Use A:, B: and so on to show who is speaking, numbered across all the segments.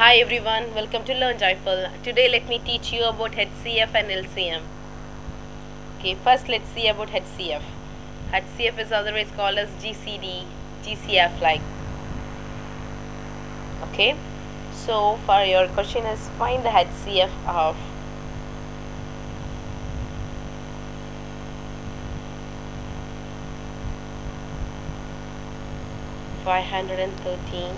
A: Hi everyone, welcome to Learn Joyful. Today let me teach you about HCF and LCM. Okay, first let's see about HCF. HCF is otherwise called as GCD, GCF like. Okay, so for your question is find the HCF of 513,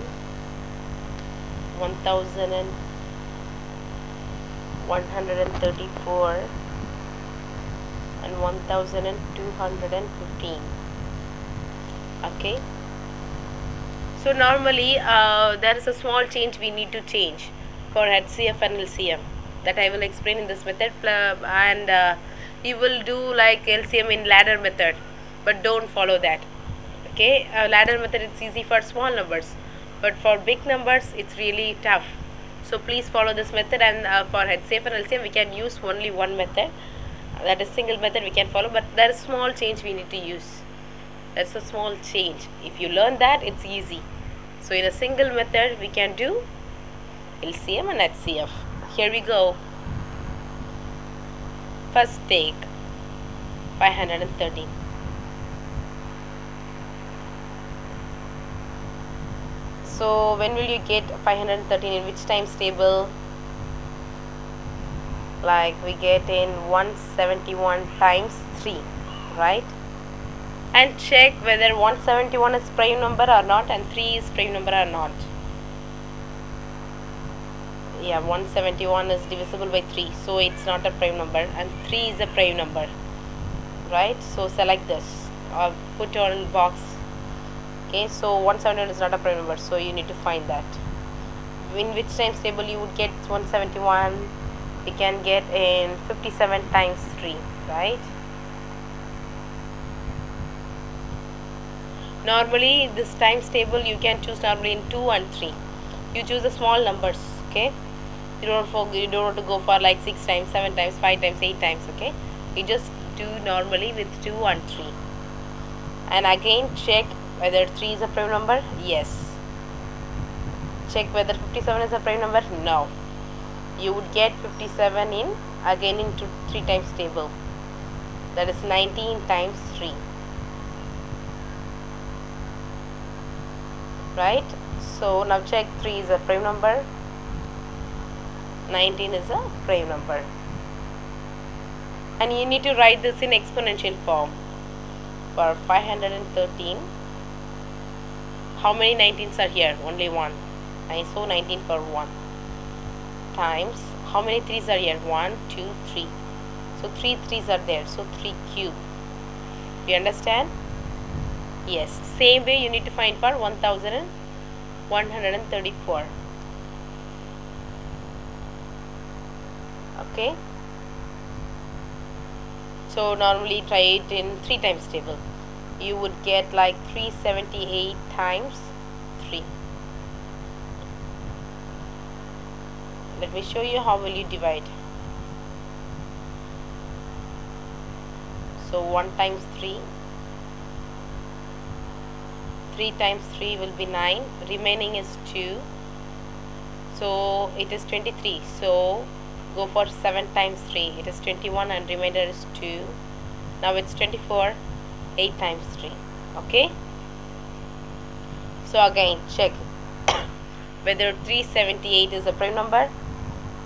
A: 1134 and 1215. Okay, so normally there is a small change we need to change for HCF and LCM that I will explain in this method, and you will do like LCM in ladder method, but don't follow that. Okay, ladder method it's easy for small numbers, but for big numbers it's really tough. So please follow this method, and for HCF and LCM we can use only one method, that is single method we can follow, but there is small change we need to use. That's a small change. If you learn that, it's easy. So in a single method we can do LCM and HCF. Here we go. First take 513. So when will you get 513 in which times table? Like we get in 171 times 3, right? And check whether 171 is prime number or not and 3 is prime number or not. Yeah, 171 is divisible by 3, so it's not a prime number, and 3 is a prime number, right? So select this or put on box. Okay, so 171 is not a prime number, so you need to find that. In which times table you would get 171? We can get in 57 times 3, right? Normally this times table you can choose normally in 2 and 3. You choose the small numbers, okay? You don't want to go for like 6 times, 7 times, 5 times, 8 times, okay? You just do normally with 2 and 3. And again check whether 3 is a prime number. Yes. Check whether 57 is a prime number. No. You would get 57 in again into 3 times table. That is 19 times 3. Right? So now check 3 is a prime number. 19 is a prime number. And you need to write this in exponential form. For 513, how many 19s are here? Only one. So 19 for 1 times, how many 3s are here? 1, 2, 3. So 3 3s are there, so 3 cube. You understand? Yes. Same way you need to find for 1134. Okay. So normally try it in 3 times table. You would get like 378 times 3. Let me show you how will you divide. So 1 times 3. 3 times 3 will be 9. Remaining is 2. So it is 23. So go for 7 times 3. It is 21 and remainder is 2. Now it's 24. 8 times 3. Okay. So again check whether 378 is a prime number.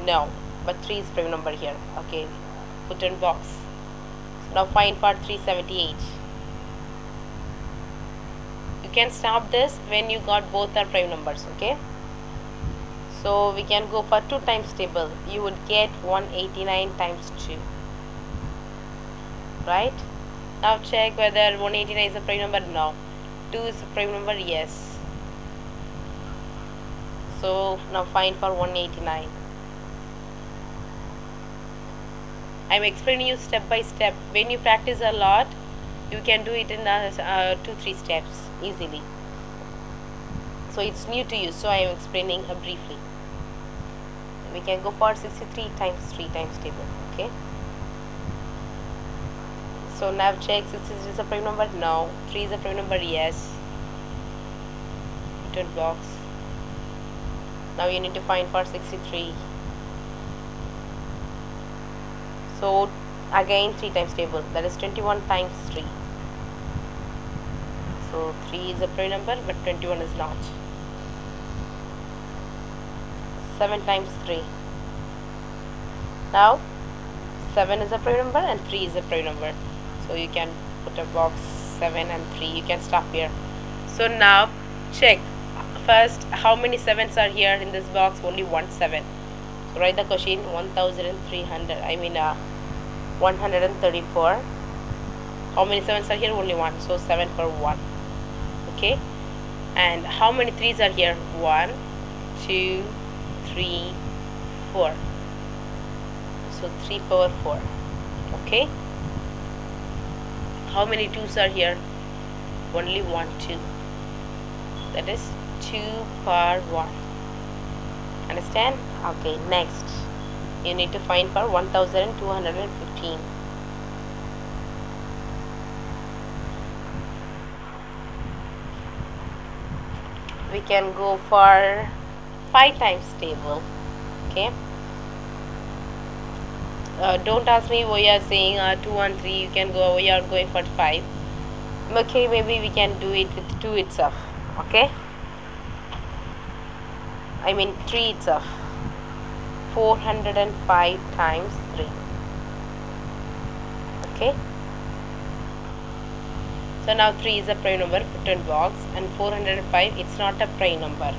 A: No, but 3 is prime number here. Okay, put in box. So now find for 378. You can stop this when you got both are prime numbers. Okay, so we can go for 2 times table. You would get 189 times 2, right? Now check whether 189 is a prime number. No. 2 is a prime number. Yes. So now find for 189. I am explaining you step by step. When you practice a lot, you can do it in 2-3 steps easily. So it's new to you, so I am explaining briefly. We can go for 63 times 3 times table. Okay. So now check 63 is a prime number. No. 3 is a prime number. Yes. Put in box. Now you need to find for 63. So again 3 times table, that is 21 times 3. So 3 is a prime number but 21 is not. 7 times 3. Now 7 is a prime number and 3 is a prime number. So you can put a box 7 and 3. You can stop here. So now check first how many 7s are here in this box. Only one 7. So write the question 1300. 134. How many 7s are here? Only one. So 7 for 1. Okay. And how many 3s are here? 1, 2, 3, 4. So 3 power 4. Okay. How many 2s are here? Only 1, 2. That is 2 power 1. Understand? Okay, next you need to find for 1215. We can go for 5 times table. Okay. Don't ask me why you are saying 2 and 3. You can go. We are going for 5. Okay, maybe we can do it with 2 itself. Okay. I mean 3 itself. 405 times 3. Okay. So now 3 is a prime number, put in box, and 405 it's not a prime number,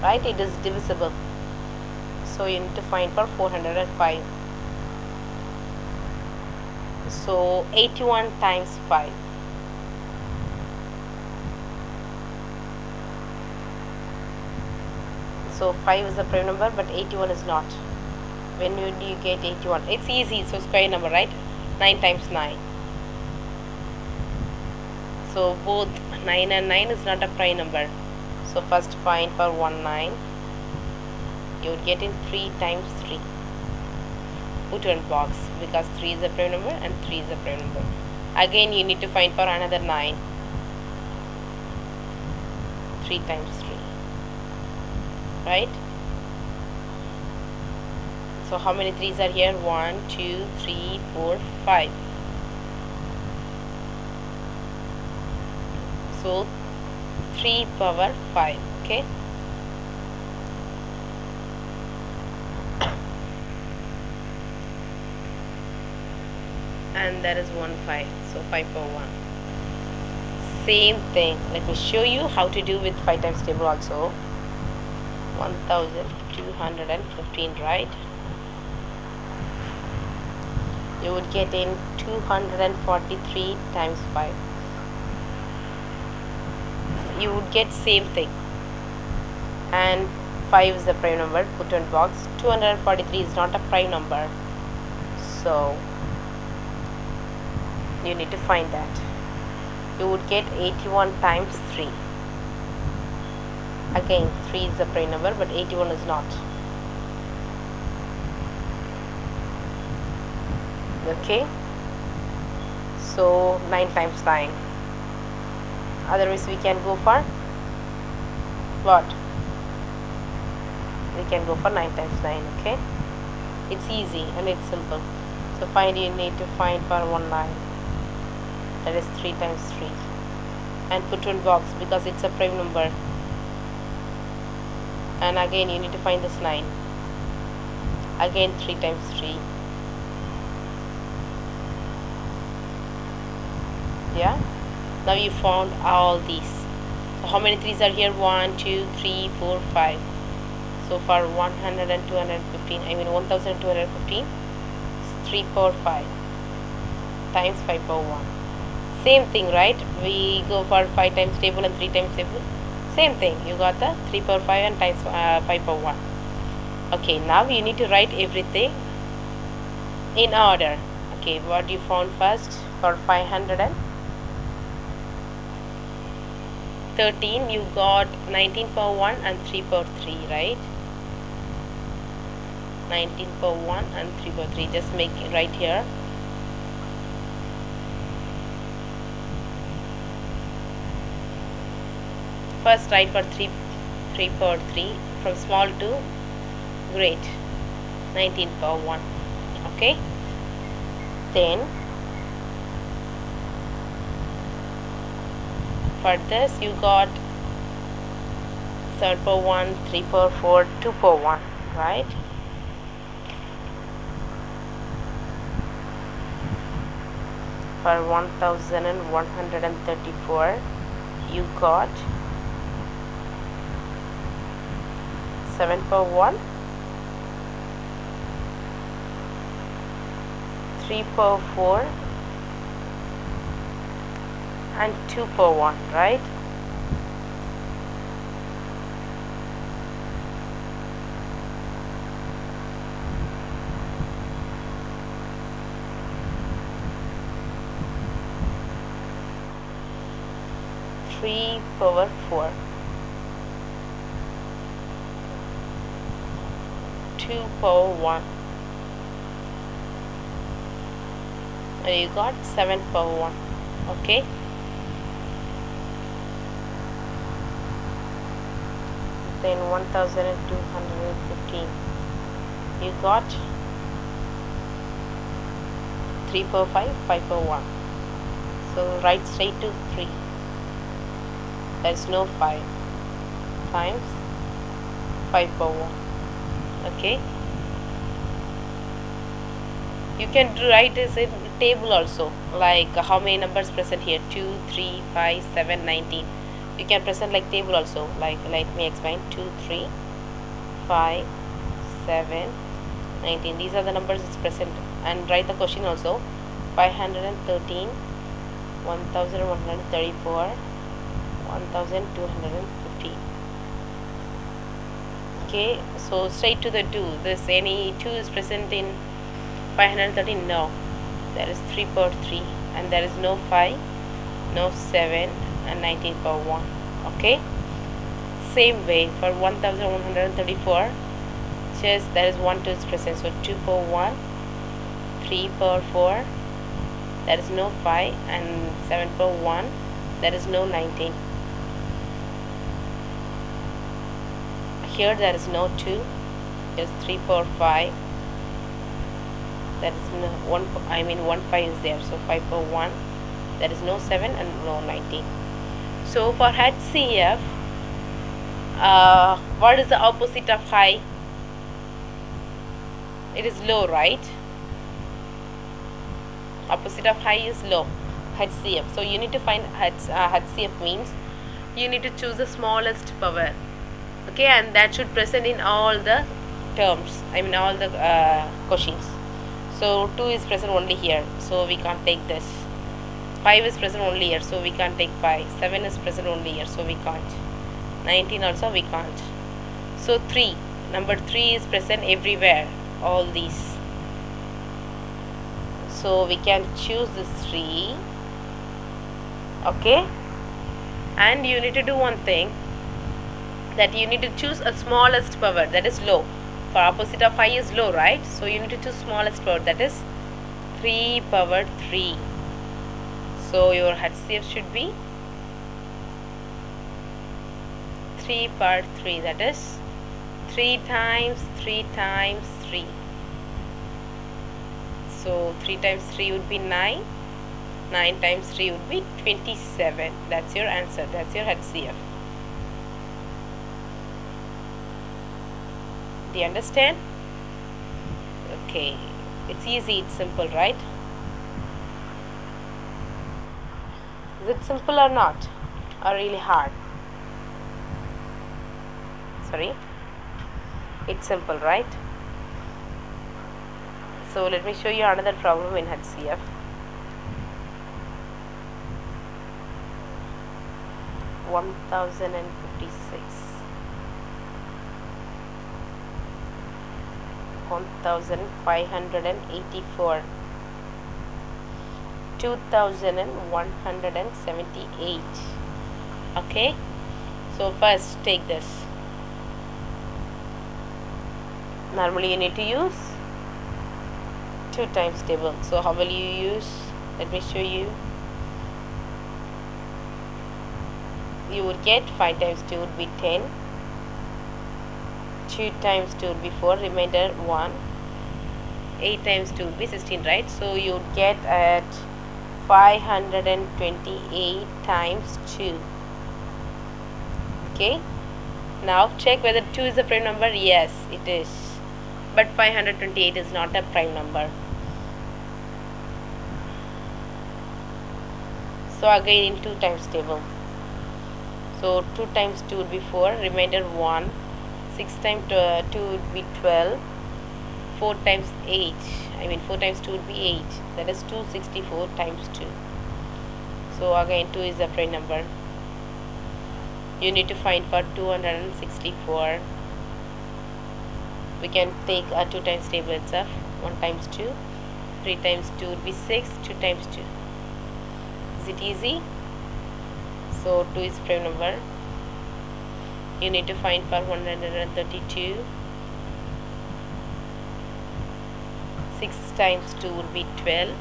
A: right? It is divisible. So you need to find for 405. So 81 times 5. So 5 is a prime number but 81 is not. When do you get 81? It's easy. So square number, right? 9 times 9. So both 9 and 9 is not a prime number. So first find for 19. You would get in 3 times 3. Put in box because 3 is a prime number and 3 is a prime number. Again you need to find for another 9. 3 times 3. Right? So how many 3s are here? 1, 2, 3, 4, 5. So 3 power 5. Okay. And that is 1 5. So 5 power 1. Same thing. Let me show you how to do with 5 times table also. 1215, right? You would get in 243 times 5. You would get same thing. And 5 is the prime number, put in box. 243 is not a prime number. So you need to find that. You would get 81 times 3. Again 3 is the prime number but 81 is not. Okay. So 9 times 9. Otherwise we can go for what? We can go for 9 times 9. Okay. It's easy and it's simple. So you need to find for 19. That is 3 times 3. And put in box because it's a prime number. And again you need to find this 9. Again 3 times 3. Yeah. Now you found all these. So how many 3s are here? 1, 2, 3, 4, 5. So for 100 and 215, I mean 1215, 3 power 5 times 5 power 1. Same thing, right? We go for 5 times table and 3 times table. Same thing. You got the 3 power 5 and times 5 power 1. Okay, now you need to write everything in order. Okay, what you found first for 513, you got 19 power 1 and 3 power 3, right? 19 power 1 and 3 power 3. Just make it right here. First write for 3 3 power 3, from small to great, 19 power 1. Okay, then for this you got 7 power 1, 3 power 4, 2 power 1, right? For 1134 you got 7 power 1, 3 power 4 and 2 power 1, right? Three power 4, 2 power 1, and you got 7 power 1. Okay, then 1215 you got 3 power 5, 5 power 1. So write straight to 3. There is no 5 times 5 power 1. Okay, you can write this in table also, like how many numbers present here, 2, 3, 5, 7, 19. You can present like table also, like let me explain, 2, 3, 5, 7, 19. These are the numbers it's present, and write the question also, 513, 1134, 1215. Okay, so straight to the 2. This any 2 is present in 513? No, there is 3 power 3, and there is no 5, no 7 and 19 power 1. Okay, same way for 1134, just there is 1 2 is present, so 2 power 1, 3 power 4, there is no 5, and 7 power 1, there is no 19. Here there is no 2, just 3 power 5, there is no 1, I mean 1 5 is there, so 5 power 1, there is no 7 and no 19. So for HCF, what is the opposite of high? It is low, right? Opposite of high is low, HCF. So you need to find HCF means you need to choose the smallest power. Okay, and that should present in all the terms, I mean all the questions. So 2 is present only here, so we can't take this. 5 is present only here, so we can't take 5. 7 is present only here, so we can't. 19 also we can't. So 3, number 3 is present everywhere, all these. So we can choose this 3. Okay, and you need to do one thing, that you need to choose a smallest power, that is low. For opposite of high is low, right? So you need to choose smallest power, that is 3 power 3. So your HCF should be 3 power 3, that is 3 times 3 times 3. So 3 times 3 would be 9. 9 times 3 would be 27. That's your answer. That's your HCF. Do you understand? Okay. It's easy. It's simple, right? Is it simple or not? Or really hard? Sorry. It's simple, right? So let me show you another problem in HCF. One 1056, 1584, 2178. Okay, so first take this. Normally you need to use 2 times table. So how will you use? Let me show you. You would get 5 times 2 would be 10, 2 times 2 would be 4, remainder 1. 8 times 2 would be 16, right? So you would get at 528 times 2. Okay, now check whether 2 is a prime number. Yes, it is, but 528 is not a prime number. So again in 2 times table, so 2 times 2 would be 4, remainder 1. 6 times 2 would be 12. 4 times 8, 4 times 2 would be 8, that is 264 times 2. So again 2 is a prime number. You need to find for 264. We can take a 2 times table itself. 1 times 2, 3 times 2 would be 6, 2 times 2. Is it easy? So 2 is prime number. You need to find for 132. 6 times 2 would be 12,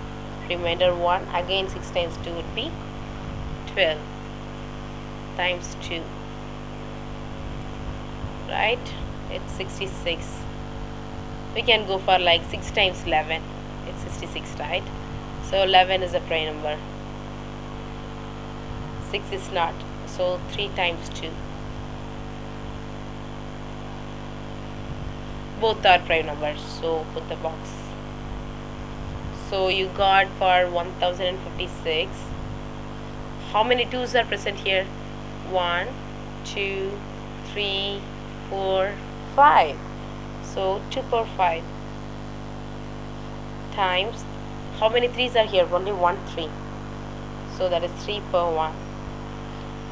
A: remainder 1. Again 6 times 2 would be 12 times 2, right? It's 66. We can go for like 6 times 11, it's 66, right? So 11 is a prime number. 6 is not, so 3 times 2. Both are prime numbers, so put the box. So you got for 1056. How many 2's are present here? 1, 2, 3, 4, 5. So 2 power 5 times, how many 3's are here? Only 1 3. So that is 3 power 1.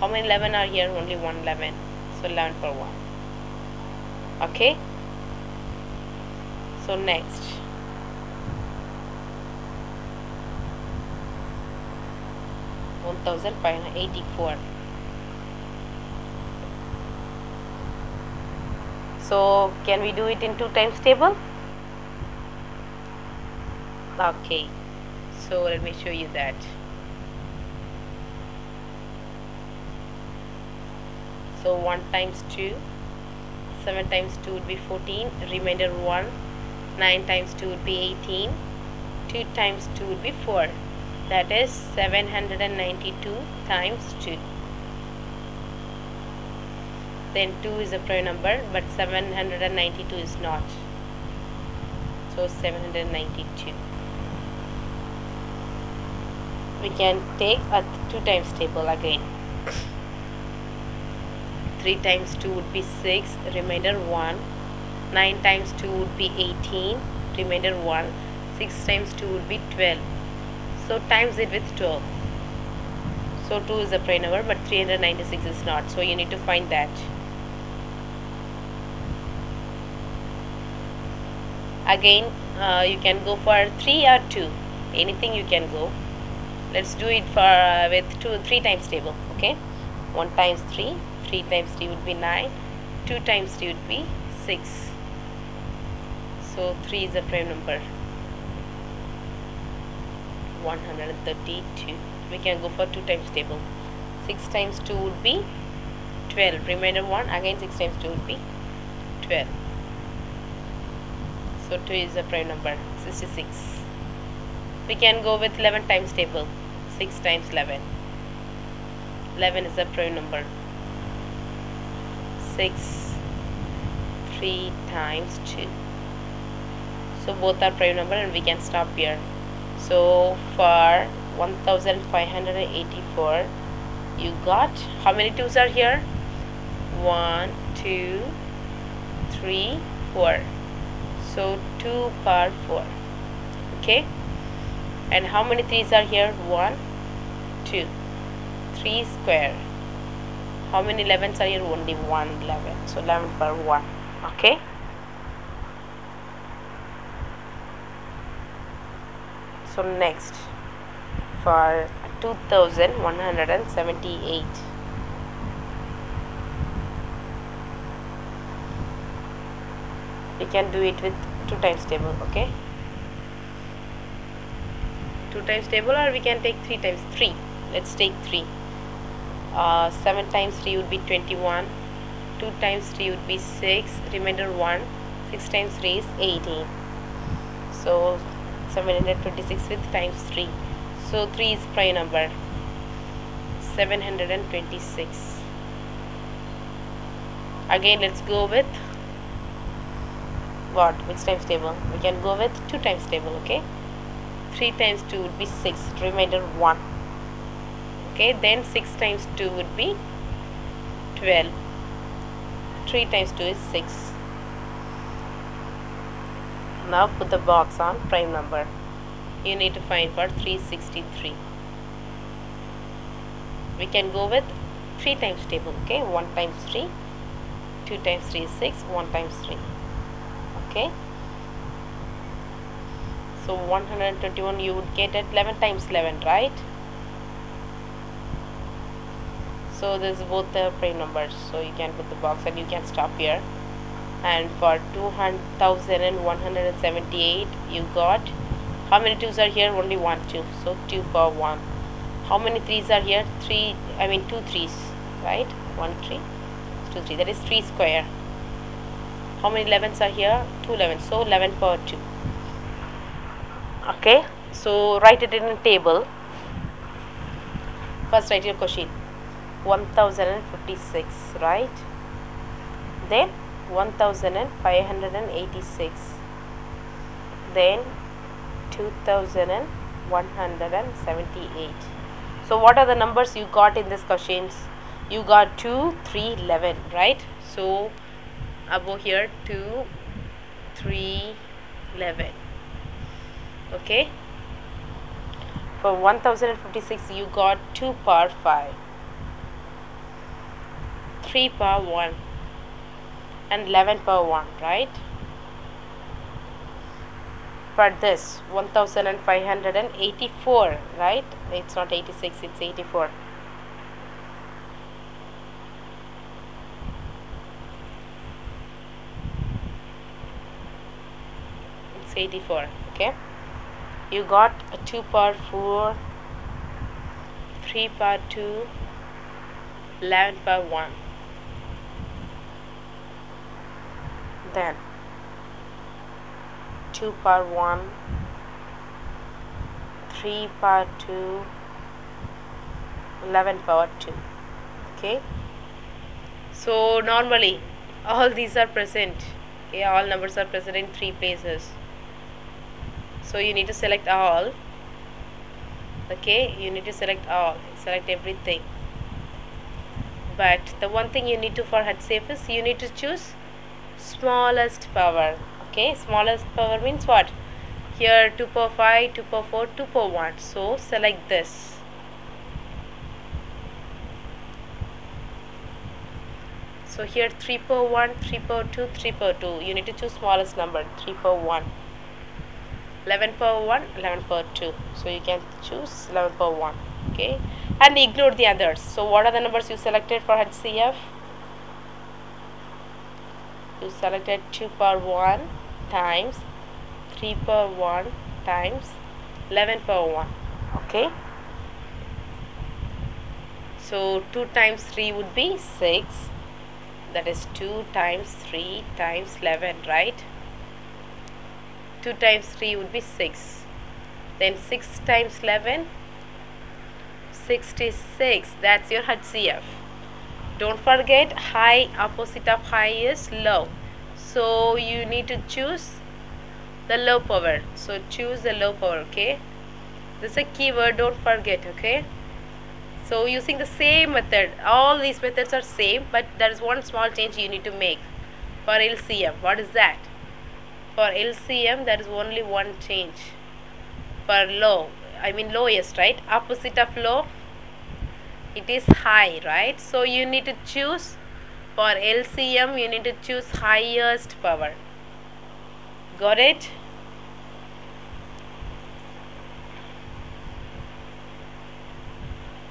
A: How many 11 are here? Only 1 11. So 11 power 1. Okay. So next, one 1584. So can we do it in 2 times table? Okay, so let me show you that. So 1 times 2, 7 times 2 would be 14, remainder 1. 9 times 2 would be 18. 2 times 2 would be 4. That is 792 times 2. Then 2 is a prime number, but 792 is not. So 792. We can take a 2 times table again. 3 times 2 would be 6, remainder 1. 9 times 2 would be 18, remainder 1. 6 times 2 would be 12. So times it with 12. So 2 is a prime number, but 396 is not. So you need to find that. Again, you can go for 3 or 2. Anything you can go. Let's do it for with 3 times table. Okay. 1 times 3. 3 times 3 would be 9. 2 times 3 would be 6. So 3 is a prime number. 132. We can go for 2 times table. 6 times 2 would be 12. Remainder 1. Again 6 times 2 would be 12. So 2 is a prime number. 66. We can go with 11 times table. 6 times 11. 11 is a prime number. 6, 3 times 2. So both are prime number and we can stop here. So for 1584, you got, how many 2's are here? 1, 2, 3, 4. So 2 power 4. Okay. And how many 3's are here? 1, 2. 3 square. How many 11's are here? Only 1 11. So 11 power 1. Okay. So next, for 2178, we can do it with 2 times table. Okay, 2 times table, or we can take 3 times 3. Let's take 3. 7 times 3 would be 21. 2 times 3 would be 6, remainder 1. 6 times 3 is 18. So 726 with times 3. So 3 is prime number. 726. Again, let's go with what? Which times table? We can go with 2 times table, okay? 3 times 2 would be 6, remainder 1. Okay, then 6 times 2 would be 12. 3 times 2 is 6. Now put the box on prime number. You need to find for 363. We can go with 3 times table, okay? 1 times 3, 2 times 3 is 6, 1 times 3. Okay, so 121 you would get at 11 times 11, right? So this is both the prime numbers, so you can put the box and you can stop here. And for 2,178 you got, how many 2's are here? Only 1 2, so 2 power 1. How many 3's are here? 2 3's, right? 1 3, 2 3, that is 3 square. How many 11's are here? 2 11's, so 11 power 2. Okay, so write it in a table. First write your question. 1056, right? Then 1586. Then 2178. So what are the numbers you got in this questions? You got 2 3 11, right? So above here 2 3 11. Okay, for 1056 you got 2 power 5, 3 power 1 and 11 power 1, right? For this 1584, right? It's not 86, it's 84. It's 84, okay? You got a 2 power 4, 3 power 2, 11 power 1. Then 2 power 1, 3 power 2, 11 power 2. Okay, so normally all these are present. Okay, all numbers are present in 3 places. So you need to select all. Okay, you need to select all, select everything. But the one thing you need to for HCF is you need to choose smallest power. Okay, smallest power means what? Here 2 power 5, 2 power 4, 2 power 1. So select this. So here 3 power 1, 3 power 2, 3 power 2. You need to choose smallest number, 3 power 1. 11 power 1, 11 power 2. So you can choose 11 power 1. Okay, and ignore the others. So what are the numbers you selected for HCF? You selected 2 power 1 times 3 power 1 times 11 power 1. Okay, so 2 times 3 would be 6. That is 2 times 3 times 11, right? 2 times 3 would be 6. Then 6 times 11, 66. That's your HCF. Don't forget, high, opposite of high is low. So you need to choose the low power. So choose the low power, okay? This is a keyword, don't forget, okay? So using the same method, all these methods are same, but there is one small change you need to make for LCM. What is that? For LCM, there is only one change. For low, lowest, right? Opposite of low, it is high, right? So you need to choose, for LCM, you need to choose highest power. Got it?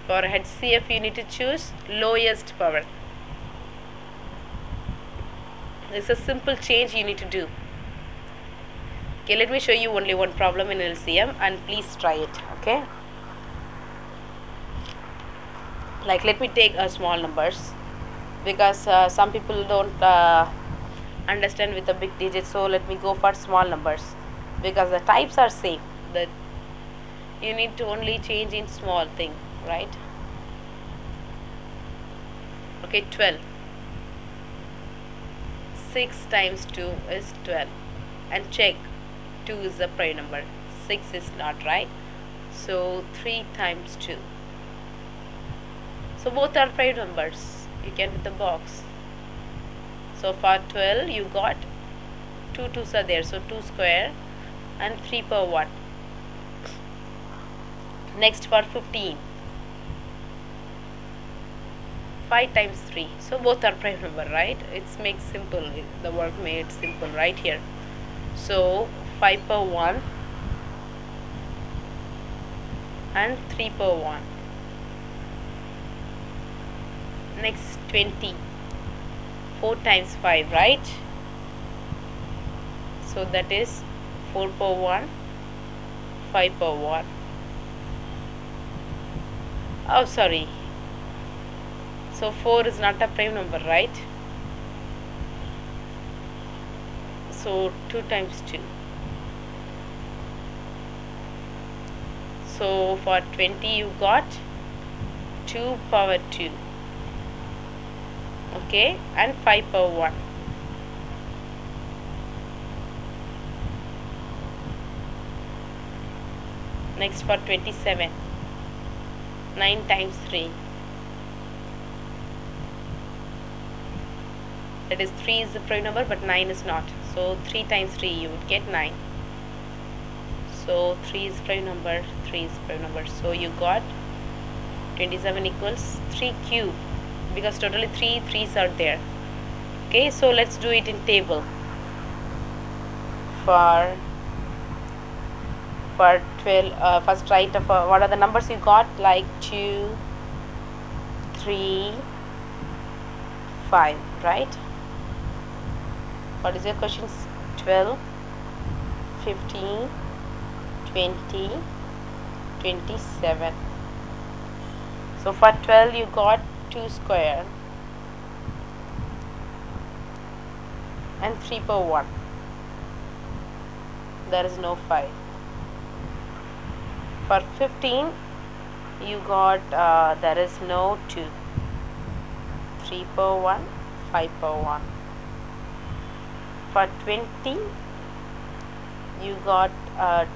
A: For HCF, you need to choose lowest power. It's a simple change you need to do. Okay, let me show you only one problem in LCM and please try it. Okay, like let me take small numbers. because some people don't understand with the big digits. So let me go for small numbers because the types are same. That you need to only change in small thing, right? Okay, 12. 6 times 2 is 12, and check 2 is a prime number, 6 is not, right? So 3 times 2. So both are prime numbers. You can hit the box. So for 12 you got 2 2s are there, so 2 square and 3 per 1. Next for 15, 5 times 3. So both are prime number, right? It's makes simple. The work made simple right here. So 5 per 1 and 3 per 1. Next 20. 4 times 5, right? So that is 4 per 1, 5 per 1. Oh, sorry. So 4 is not a prime number, right? So 2 times 2. So for 20 you got 2 power 2. Okay, and 5 per 1. Next for 27, 9 times 3. That is 3 is the prime number but 9 is not. So 3 times 3 you would get 9. So 3 is prime number, 3 is prime number. So you got 27 equals 3 cube, because totally 3 3's are there. Okay, so let's do it in table. For 12, first write what are the numbers you got, like 2, 3, 5, right? What is your questions? 12, 15, 20, 27. So for 12 you got 2 square and 3 per 1. There is no 5. For 15 you got there is no 2. 3 per 1, 5 per 1. For 20 you got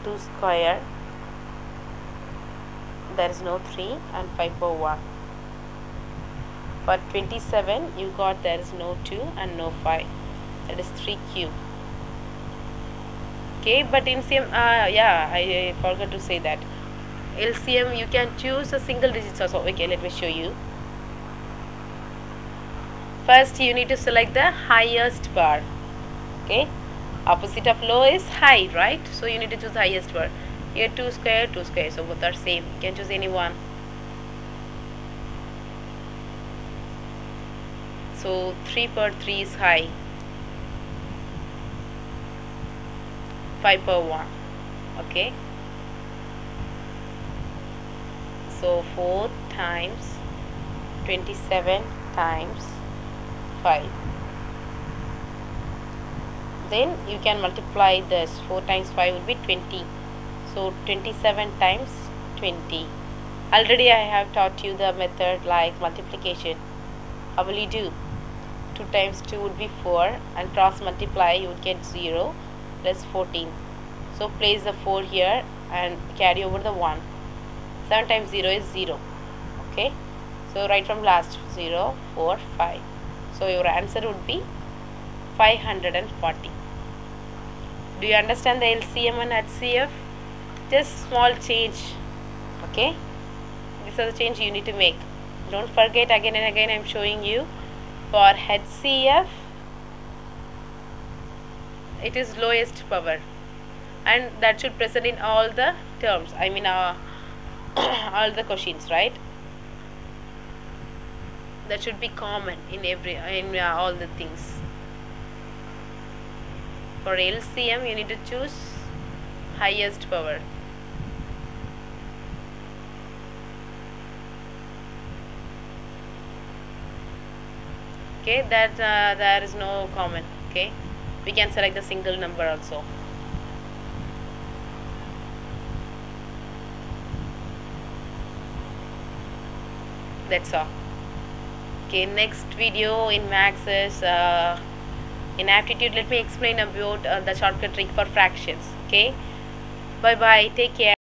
A: 2 square, there is no 3, and 5 per 1. For 27 you got there is no 2 and no 5, that is 3 cube. Okay, but in LCM, yeah, I forgot to say that LCM you can choose a single digits also. Okay, let me show you. First you need to select the highest bar. Okay, opposite of low is high, right? So you need to choose the highest bar. Here 2 square, 2 square, so both are same. You can choose any one. So 3 per 3 is high. 5 per 1. Okay, so 4 times 27 times 5. Then you can multiply this. 4 times 5 would be 20. So 27 times 20. Already I have taught you the method like multiplication. How will you do? 2 times 2 would be 4, and cross multiply you would get 0 plus 14. So place the 4 here and carry over the 1. 7 times 0 is 0. Okay, so right from last, 0, 4, 5. So your answer would be 540. Do you understand the LCM and HCF? Just small change. Okay, these are the change you need to make. Don't forget, again and again I am showing you. For HCF it is lowest power, and that should present in all the terms, I mean all the questions, right? That should be common in all the things. For LCM you need to choose highest power. Okay, that there is no common. Okay, we can select the single number also. That's all. Okay, next video in max is in aptitude. Let me explain about the shortcut trick for fractions. Okay, bye bye, take care.